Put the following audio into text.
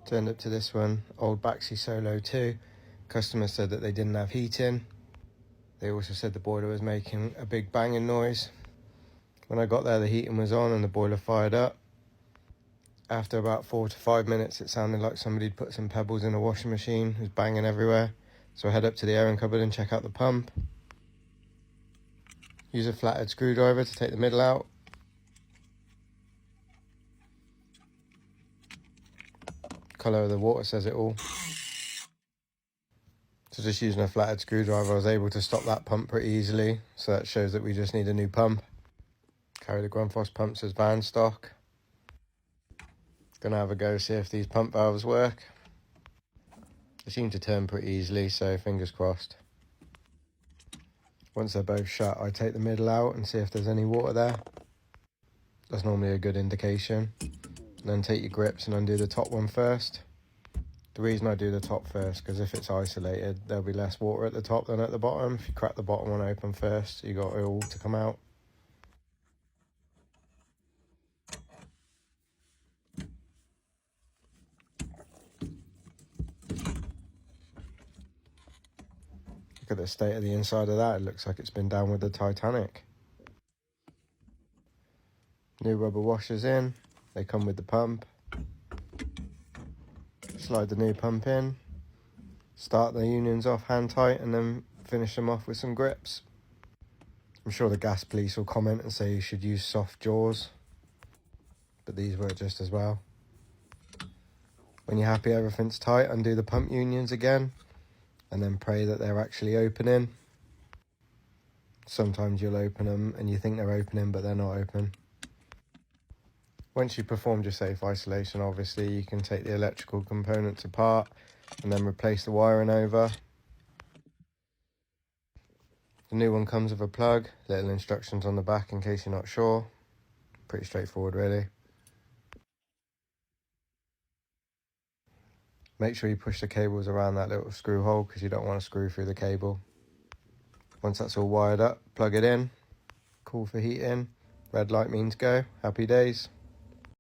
Turned up to this one, old Baxi Solo 2. Customer said that they didn't have heating. They also said the boiler was making a big banging noise. When I got there, the heating was on and the boiler fired up. After about 4 to 5 minutes, it sounded like somebody'd put some pebbles in a washing machine. It was banging everywhere. So I head up to the airing cupboard and check out the pump. Use a flathead screwdriver to take the middle out. Colour of the water says it all. So just using a flathead screwdriver, I was able to stop that pump pretty easily. So that shows that we just need a new pump. Carry the Grundfos pumps as van stock. Gonna have a go, see if these pump valves work. They seem to turn pretty easily, so fingers crossed. Once they're both shut, I take the middle out and see if there's any water there. That's normally a good indication. And then take your grips and undo the top one first. The reason I do the top first, because if it's isolated, there'll be less water at the top than at the bottom. If you crack the bottom one open first, you got it all to come out. Look at the state of the inside of that. It looks like it's been down with the Titanic. New rubber washers in. They come with the pump. Slide the new pump in. Start the unions off hand tight and then finish them off with some grips. I'm sure the gas police will comment and say you should use soft jaws, but these work just as well. When you're happy everything's tight, undo the pump unions again and then pray that they're actually opening. Sometimes you'll open them and you think they're opening, but they're not open. Once you've performed your safe isolation, obviously you can take the electrical components apart and then replace the wiring over. The new one comes with a plug, little instructions on the back in case you're not sure. Pretty straightforward really. Make sure you push the cables around that little screw hole because you don't want to screw through the cable. Once that's all wired up, plug it in, call for heating, red light means go, happy days.